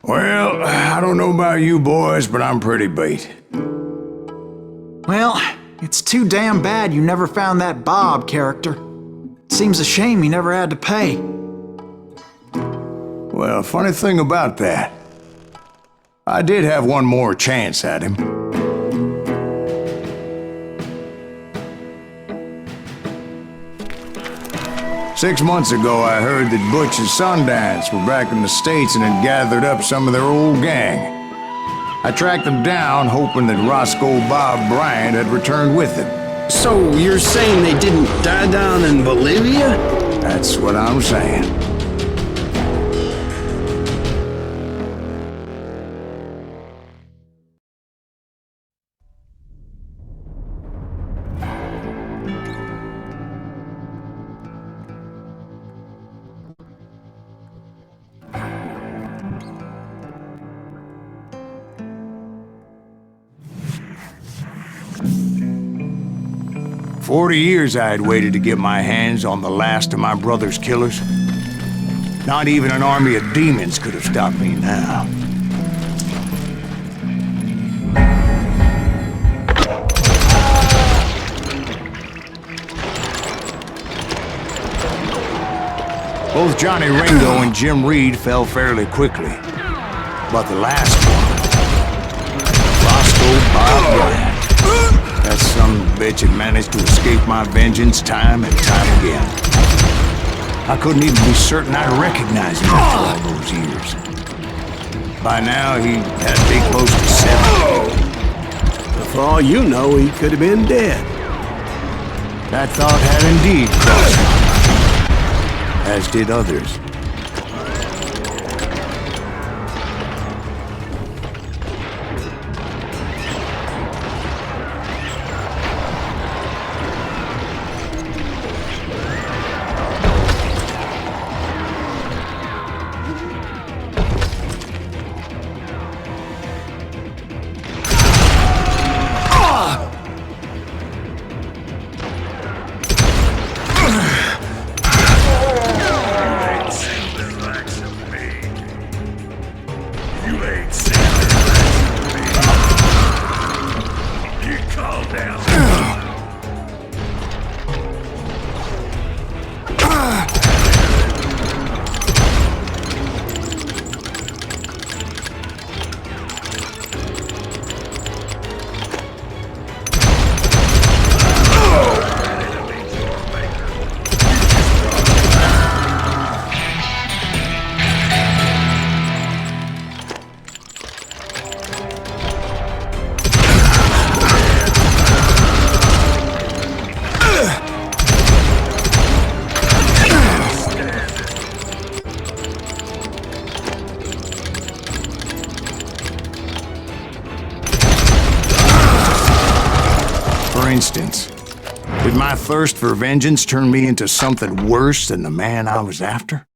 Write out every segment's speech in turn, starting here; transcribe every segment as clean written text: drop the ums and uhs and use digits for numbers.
Well, I don't know about you boys, but I'm pretty beat. Well, it's too damn bad you never found that Bob character. Seems a shame he never had to pay. Well, funny thing about that, I did have one more chance at him. Six months ago, I heard that Butch and Sundance were back in the States and had gathered up some of their old gang. I tracked them down, hoping that Roscoe Bob Bryant had returned with them. So you're saying they didn't die down in Bolivia? That's what I'm saying. "40 years I had waited to get my hands on the last of my brother's killers. Not even an army of demons could have stopped me now. Both Johnny Ringo and Jim Reed fell fairly quickly. But the last one, Roscoe Bob Bryant, that son of a bitch had managed to escape my vengeance time and time again. I couldn't even be certain I'd recognize him after all those years. By now, he had to be close to 70. For all you know, he could have been dead. That thought had indeed crossed my mind, as did others. For instance, did my thirst for vengeance turn me into something worse than the man I was after?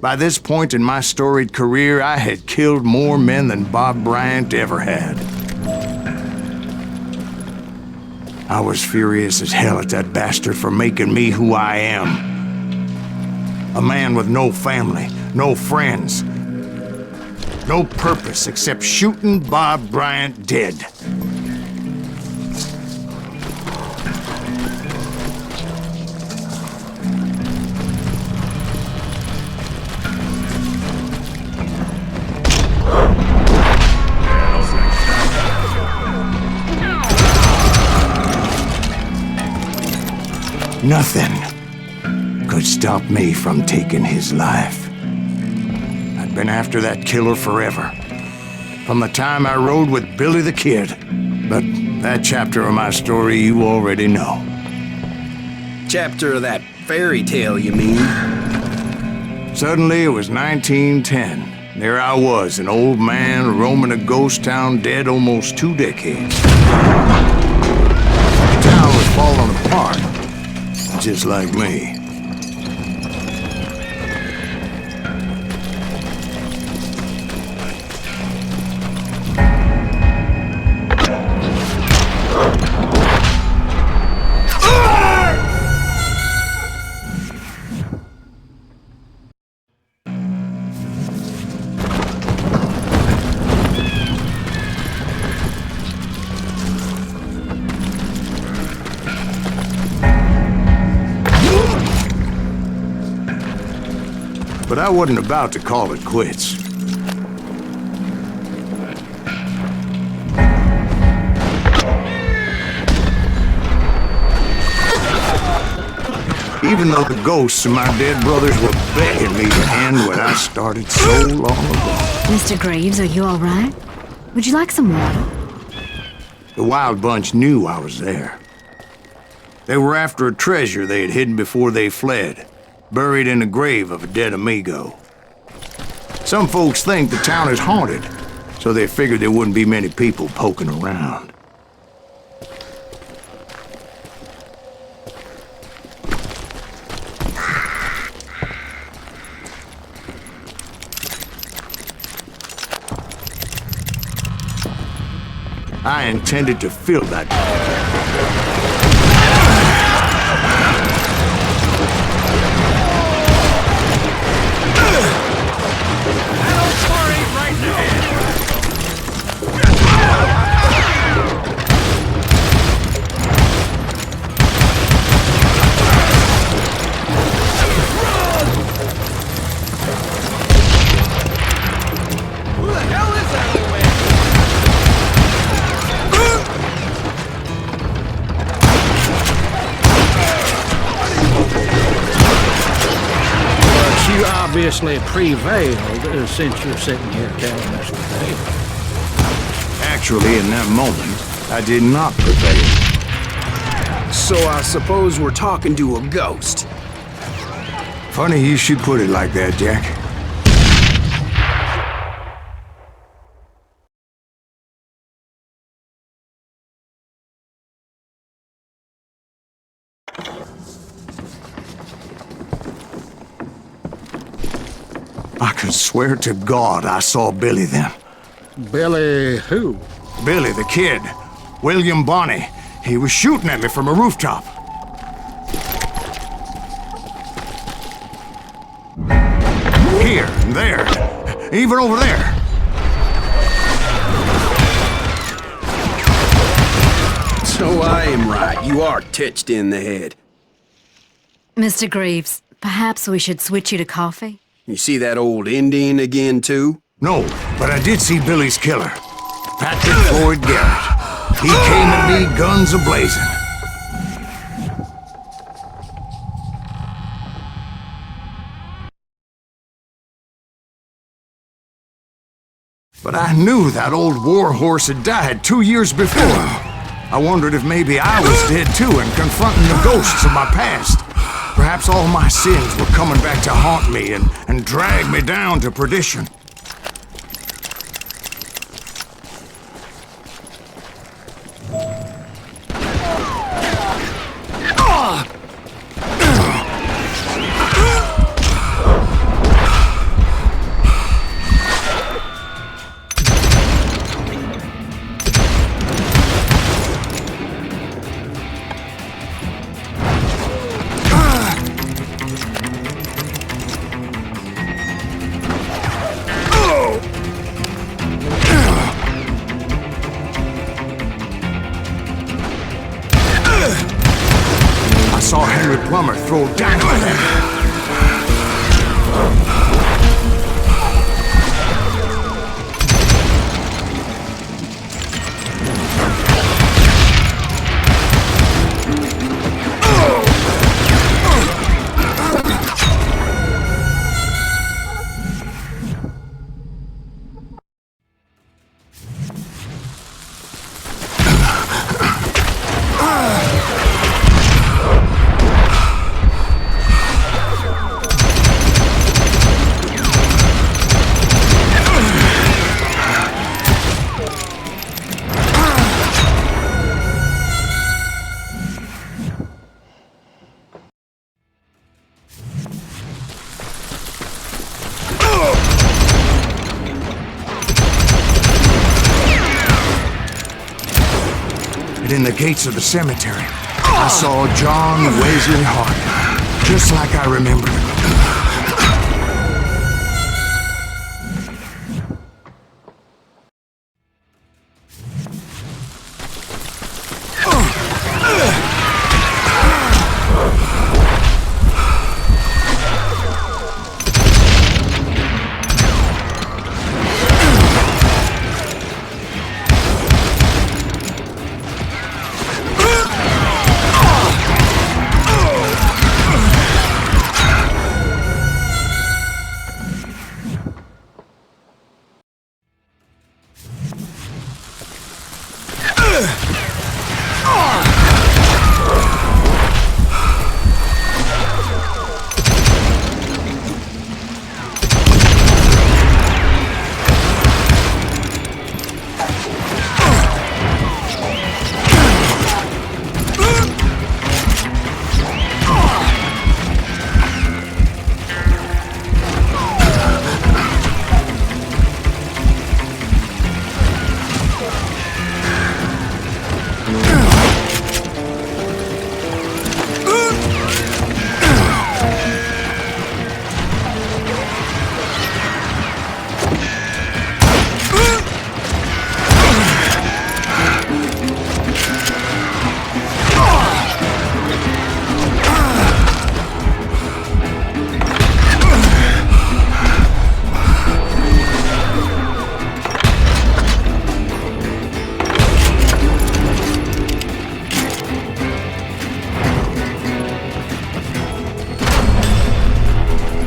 By this point in my storied career, I had killed more men than Bob Bryant ever had. I was furious as hell at that bastard for making me who I am. A man with no family, no friends, no purpose except shooting Bob Bryant dead. Nothing could stop me from taking his life. I'd been after that killer forever, from the time I rode with Billy the Kid. But that chapter of my story you already know. Chapter of that fairy tale, you mean? Suddenly it was 1910. There I was, an old man roaming a ghost town dead almost 2 decades. The town was falling apart, just like me. But I wasn't about to call it quits. Even though the ghosts of my dead brothers were begging me to end what I started so long ago. Mr. Graves, are you all right? Would you like some water? The Wild Bunch knew I was there. They were after a treasure they had hidden before they fled, buried in the grave of a dead amigo. Some folks think the town is haunted, so they figured there wouldn't be many people poking around. I intended to fill that. You obviously prevailed since you're sitting here telling us today. Actually, in that moment, I did not prevail. So I suppose we're talking to a ghost. Funny you should put it like that, Jack. I could swear to God I saw Billy then. Billy who? Billy, the kid. William Bonney. He was shooting at me from a rooftop. Here and there. Even over there. So I am right. You are titched in the head. Mr. Graves, perhaps we should switch you to coffee? You see that old Indian again, too? No, but I did see Billy's killer. Patrick Floyd Garrett. He came at me guns a-blazing. But I knew that old war horse had died 2 years before. I wondered if maybe I was dead too and confronting the ghosts of my past. Perhaps all my sins were coming back to haunt me and drag me down to perdition. I saw Henry Plummer throw dynamite at me. And in the gates of the cemetery, I saw John Wesley Hart, just like I remembered him.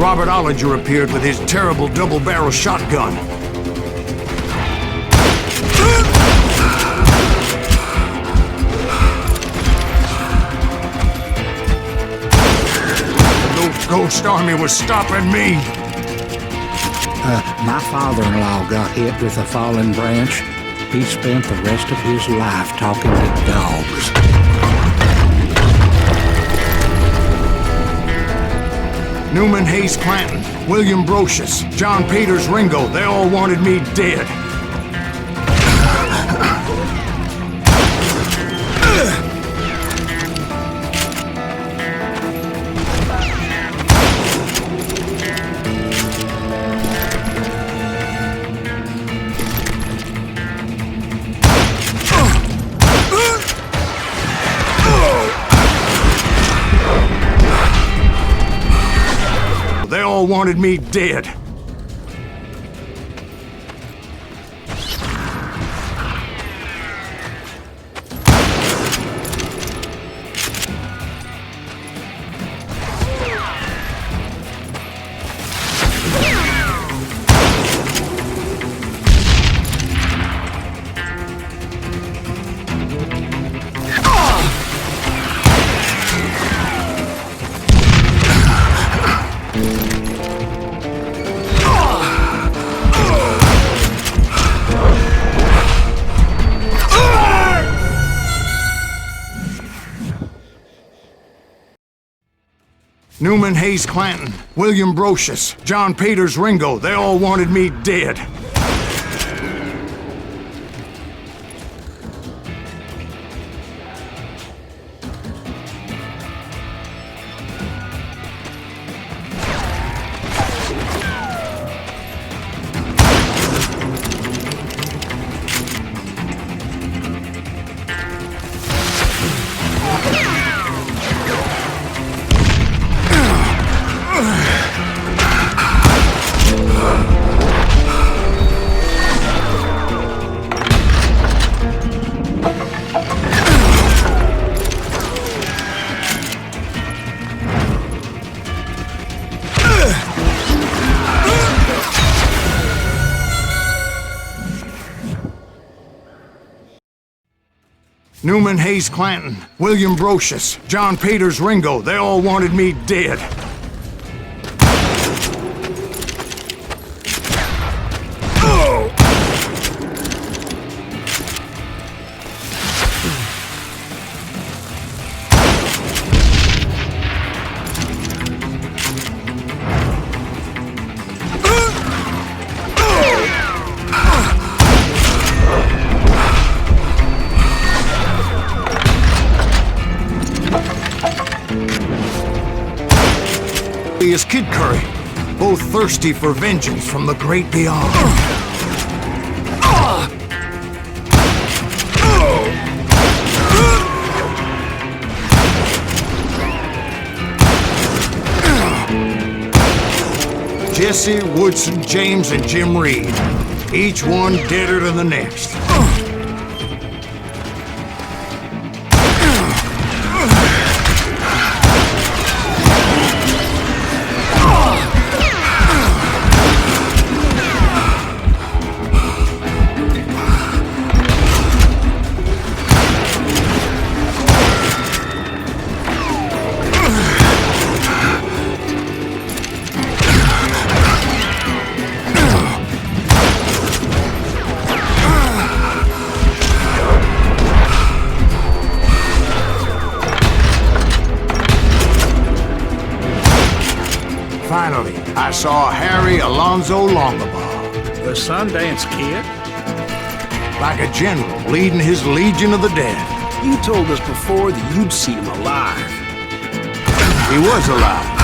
Robert Ollinger appeared with his terrible double-barrel shotgun. The Ghost Army was stopping me. My father-in-law got hit with a fallen branch. He spent the rest of his life talking to dogs. Newman Hayes Clanton, William Brocious, John Peters Ringo, they all wanted me dead. They all wanted me dead. Newman Hayes Clanton, William Brocious, John Peters Ringo, they all wanted me dead. Newman Hayes Clanton, William Brocious, John Peters Ringo, they all wanted me dead. quickly as Kid Curry, both thirsty for vengeance from the great beyond. Jesse, Woodson, James, and Jim Reed, each one deader than the next. Finally, I saw Harry Alonzo Longabaugh. The Sundance Kid? Like a general leading his legion of the dead. You told us before that you'd see him alive. He was alive.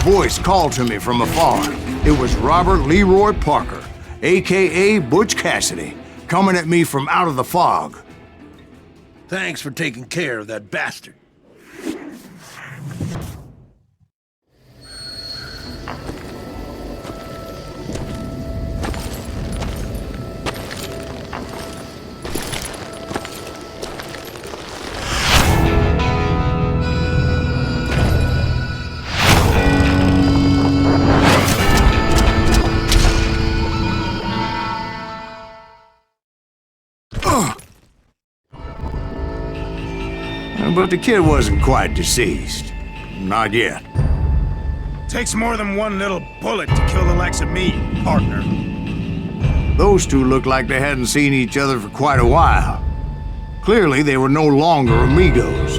Voice called to me from afar. It was Robert Leroy Parker, a.k.a. Butch Cassidy, coming at me from out of the fog. Thanks for taking care of that bastard. But the kid wasn't quite deceased. Not yet. Takes more than one little bullet to kill the likes of me, partner. Those two looked like they hadn't seen each other for quite a while. Clearly, they were no longer amigos.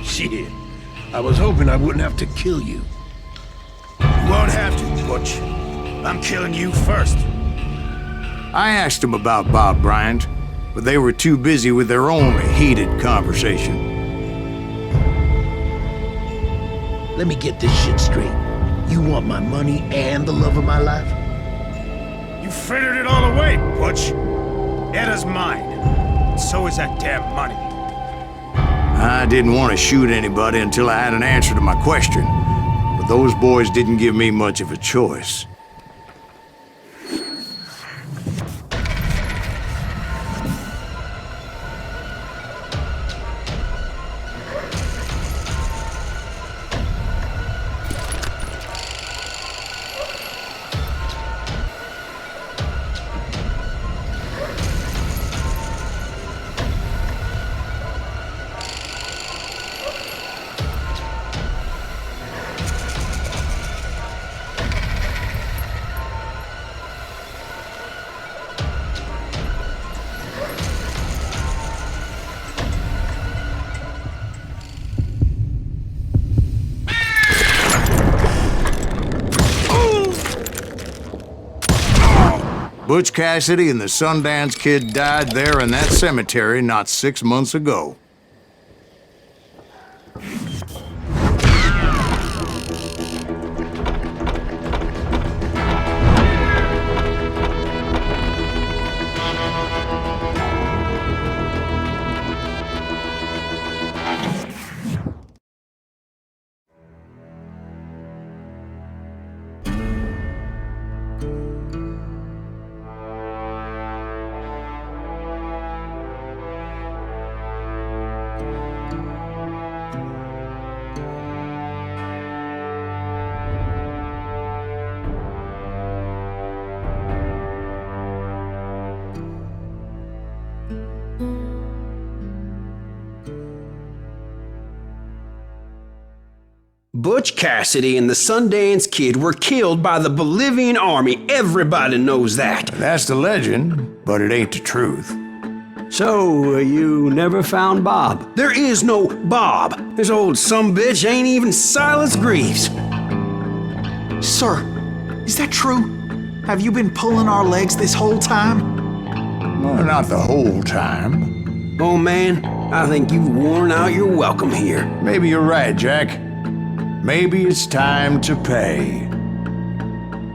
Shit. I was hoping I wouldn't have to kill you. You won't have to, Butch. I'm killing you first. I asked them about Bob Bryant, but they were too busy with their own heated conversation. Let me get this shit straight. You want my money and the love of my life? You frittered it all away, Butch. Eda's mine. And so is that damn money. I didn't want to shoot anybody until I had an answer to my question, but those boys didn't give me much of a choice. Butch Cassidy and the Sundance Kid died there in that cemetery not 6 months ago. Butch Cassidy and the Sundance Kid were killed by the Bolivian army. Everybody knows that. That's the legend, but it ain't the truth. So, you never found Bob? There is no Bob. This old sumbitch ain't even Silas Greaves. Sir, is that true? Have you been pulling our legs this whole time? Well, not the whole time. Oh man, I think you've worn out your welcome here. Maybe you're right, Jack. Maybe it's time to pay.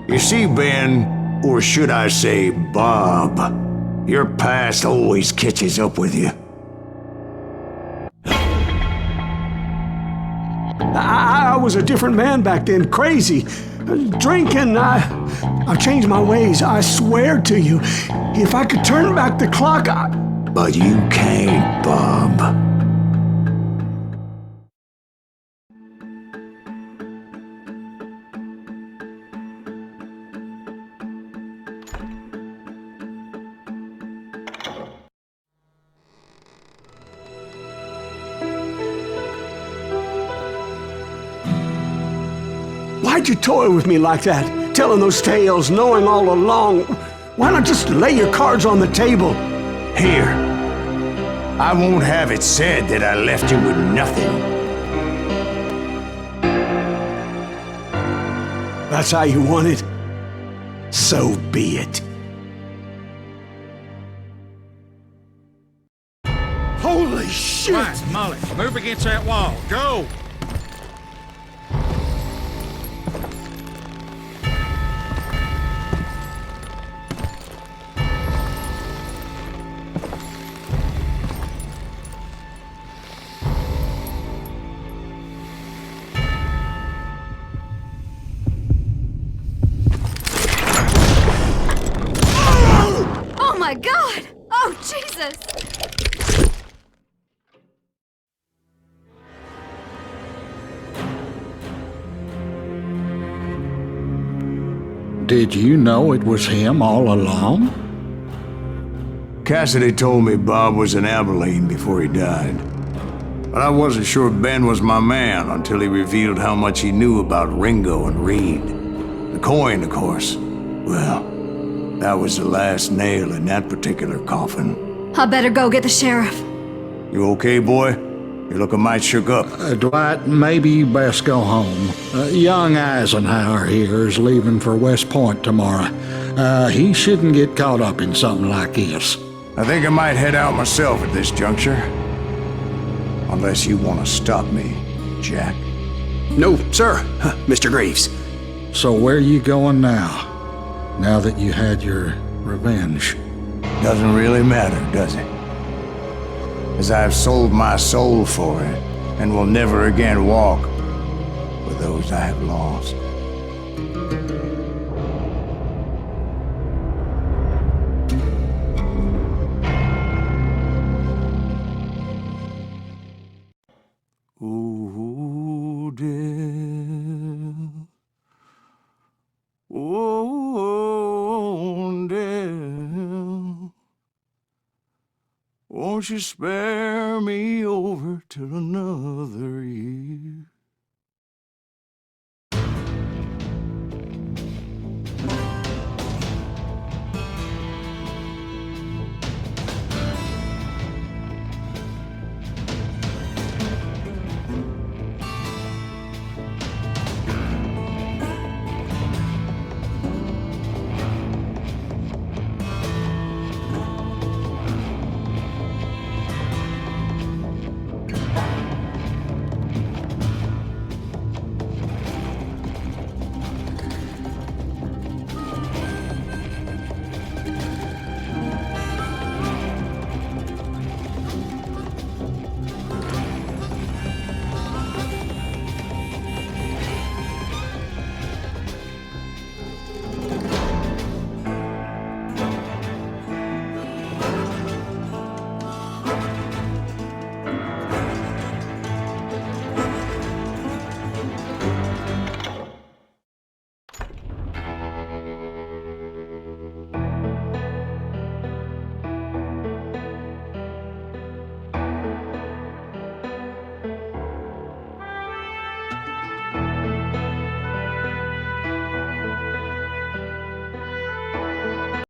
You see, Ben, or should I say Bob, your past always catches up with you. I was a different man back then, crazy. Drinking, I've changed my ways, I swear to you. If I could turn back the clock, But you can't, Bob. Why'd you toy with me like that? Telling those tales, knowing all along. Why not just lay your cards on the table? Here. I won't have it said that I left you with nothing. That's how you want it? So be it. Holy shit! Right, Molly, move against that wall. Go! Oh my God! Oh, Jesus! Did you know it was him all along? Cassidy told me Bob was in Abilene before he died. But I wasn't sure Ben was my man until he revealed how much he knew about Ringo and Reed. The coin, of course. Well, that was the last nail in that particular coffin. I better go get the sheriff. You okay, boy? You're looking mighty shook up. Dwight, maybe you best go home. Young Eisenhower here is leaving for West Point tomorrow. He shouldn't get caught up in something like this. I think I might head out myself at this juncture. Unless you want to stop me, Jack. No, sir, Mr. Greaves. So where you going now? Now that you had your revenge? Doesn't really matter, does it? As I've sold my soul for it, and will never again walk with those I have lost. Ooh, dear. Oh, dear. Won't you spare me over till another year?